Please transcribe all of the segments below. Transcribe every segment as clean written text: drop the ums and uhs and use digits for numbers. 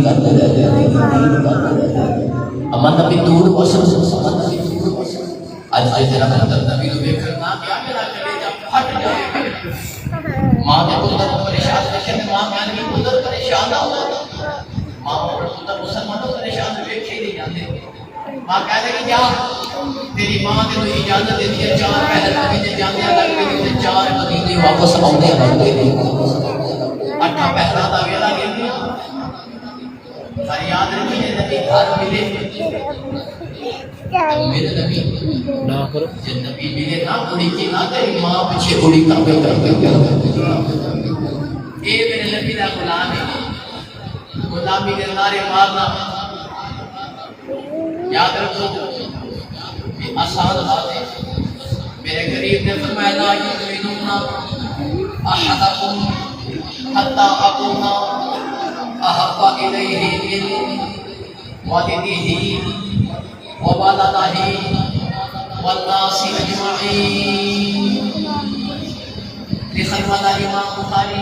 करते रहते अमन नबी दूर मौसम आज तेरा मतलब नबी को देखकर ना क्या मेरा कलेजा फट जाए। मां के पुत्र परेशान देखे मां कहने की पुत्र परेशान ना हो मां और पुत्र मुसलमानों परेशान देखे नहीं जाते। मां कह देगी जा तेरी मां ने तुझे इजाजत दे दी है 4 पहले नबी ने जाने लग गए थे 4 महीने वापस आने लगे थे 8 पहला दा वेला गिर गया। और याद रखिए नबी घर मिले मेरे नबी ना करो जब नबी मिले ना उड़ी की ना तेरी मां पीछे उड़ी काबे करते ये मेरे नबी दा गुलाम है गुलामी के नारे मारना याद रखो आसान बात है। मेरे गरीब ने फरमाया ला युमिनुना अहदकुम हत्ता अकुना अहब्बा इलैहि मिन वालिदिही व वलदिही वन्नासि अजमईन। लिखा वाला इमाम बुखारी।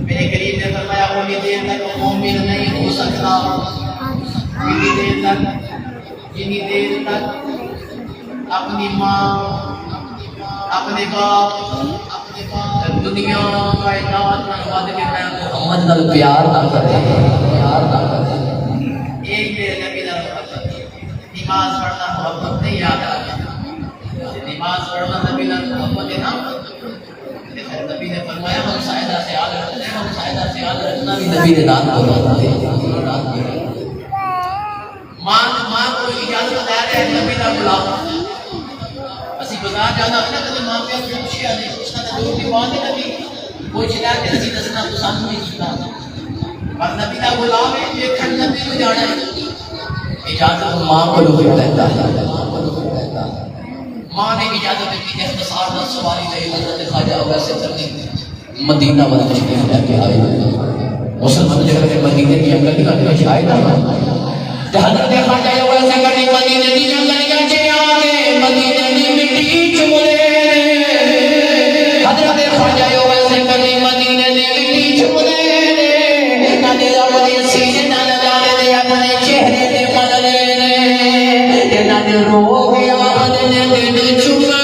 मेरे गरीब ने फरमाया उतनी देर तक मोमिन नहीं हो सकता जितनी देर तक अपनी माँ अपने बाप दुनिया कायनात में मोहम्मद नाल प्यार ना करे एक मेरे नबी दा मोहब्बत नमाज पढ़ना मोहब्बत नहीं याद आ गया नमाज पढ़ना नबी दा मोहब्बत है ना। नबी ने फरमाया हम सायदा से याद रखते हैं हम सायदा से याद रखना भी नबी ने दान बोला मां को इजाजत दे रहे नबी दा बुलाओ ਅਸੀਂ ਬਾਜ਼ਾਰ ਜਾਣਾ ਹੈ ਨਾ ਕਦੇ ਮਾਂ ਪਿਓ ਨੂੰ ਪੁੱਛਿਆ ਨਹੀਂ ਪੁੱਛਣਾ ਤਾਂ ਦੂਰ ਦੀ ਬਾਤ ਹੈ ਨਬੀ ਪੁੱਛਦਾ ਕਿ ਅਸੀਂ ਦੱਸਣਾ तो ਸਾਨੂੰ नहीं ਕੀਤਾ पर नबी दा गुलाम है देखण नबी को जाना है इजाजत मां को भी देता है मां ने इजाजत दी कि इख्तिसार दा सवारी ले हजरत ख्वाजा अवैस करनी मदीना वाले तशरीफ लेके आए मुसलमान जगह मदीने की गलियां में आए ना हजरत ख्वाजा अवैस करनी मदीने दी गलियां च आए मदीने दी मिट्टी चुमले हजरत ख्वाजा अवैस करनी मदीने दी मिट्टी चुमले नाले अपने सीने नाल डाले दे अपने चेहरे ते मलले ने नाले रो गया ने दिल चुमा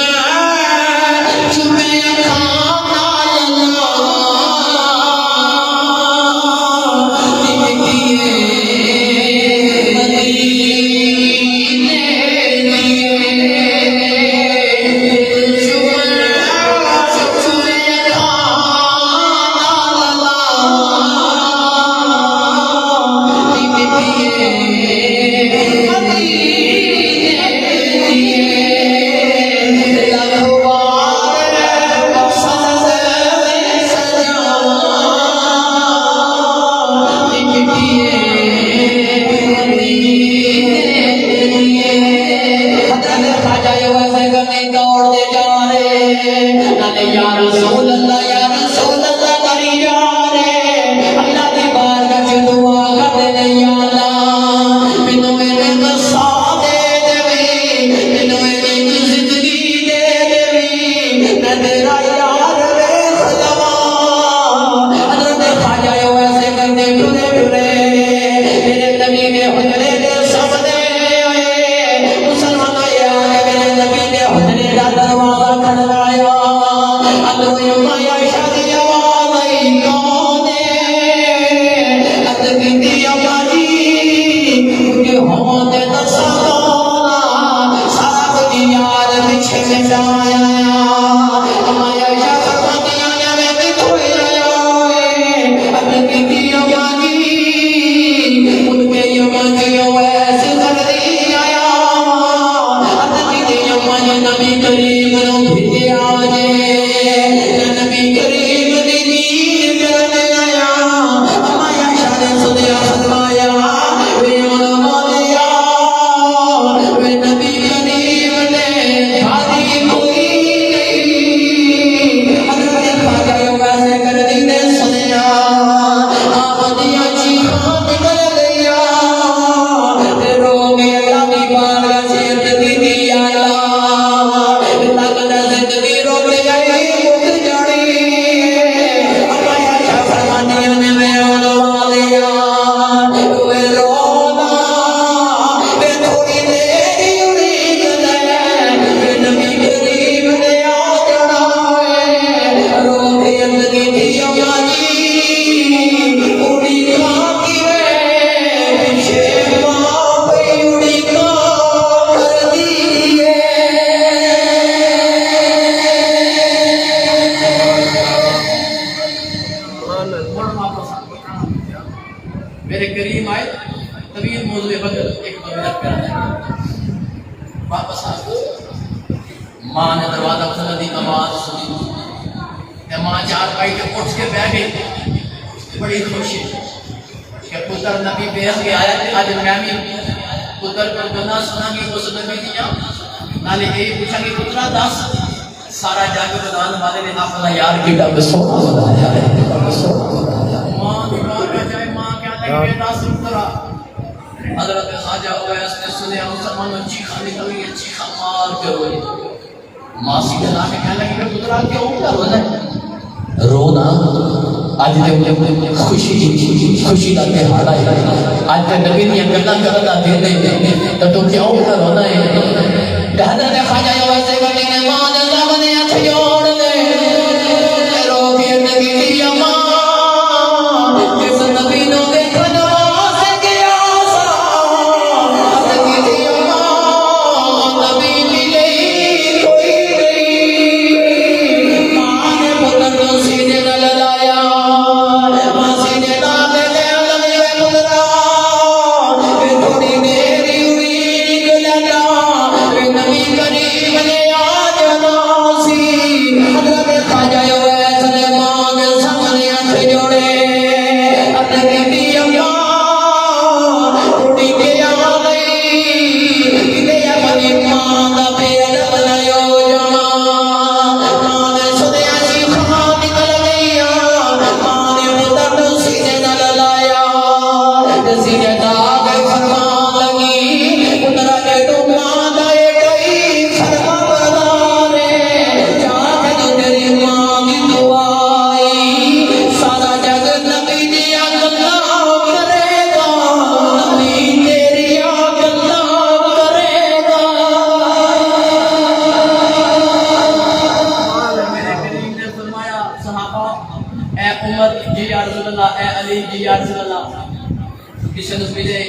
चुमे खाना मेरे करीम आए तवील मौजूद बदल एक बदल प्यारा वापस आ माँ ने दरवाजा खोला दी आवाज सुनी माँ चार पाई के उठ के बह गई बड़ी खुशी कि पुत्र नबी बेहद के आया थे आज मैं भी पुत्र पर गुना सुना कि उस नबी दिया नाले ये पूछा कि पुत्रा दस सारा जग बनाने वाले ने अपना यार की डब सोना बनाया है माँ दीवार का जाए माँ क्या लगे दस पुत्रा हजरत ख्वाजा उवैस ने सुने मुसलमानों चीखा निकली चीखा मार के रोई माँ सीधे ला के कहने लगी पुत्रा क्यों क्या रोना आज ते खुशी खुशी का त्योहार है आज ते नबी दी गल्लां करन दा दिन है तो तू क्यों रोना है हजरत ख्वाजा उवैस ने मां दे सामने हाथ जोड़ ले रो के नबी दी अम्मा जिस नबी नु देखना से गया सा नबी दी अम्मा नबी मिले कोई नहीं मां ने पुत्र को सीने न लगाया मां सीने ना ले लगे पुत्रा थोड़ी देर हुई गला नबी करीम ने आज नासी हजरत ख्वाजा उवैस ने मां के सामने हाथ जोड़े नबी दी अम्मा उड़ी के आ गई इने अपनी मां का पेट बनायो जमा मां ने सुनिया चीखा निकल गईया मां ने पुत्र को सीने न लाया सीने दाग फरमा लगी पुत्रा के तो मां गए किसी ने मिले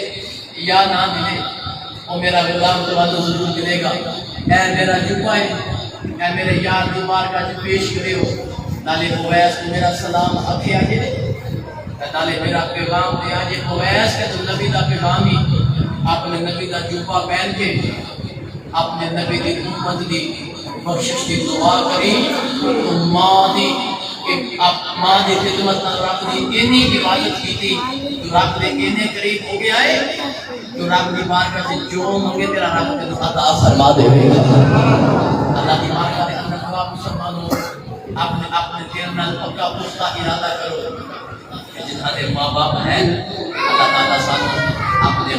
या ना मिले वो मेरा गुलाम तुम्हारा जरूर मिलेगा ऐ मेरा जुब्बा है ऐ मेरे यार दुबार का जो पेश करे हो नाले उवैस को मेरा सलाम आखे आजे नाले मेरा पैगाम दे आजे उवैस के तो नबी दा पैगाम ही अपने नबी दा जुब्बा पहन के अपने नबी दी उम्मत दी बख्शिश की दुआ करी तो मां दी आप मां दी खिदमत न रब दी इन्नी इबादत की थी जो रब दे इन्ने करीब हो गया है जो रब दी बारगाह से जो मंगे तेरा रब तेरे अता फरमा देगा अल्लाह दी बारगाह के अंदर दुआ मुसलमानों अपने अपने दिल नाल पक्का पुख्ता इरादा करो कि जिन्हां दे मां बाप हैं अल्लाह ताला सानू अपने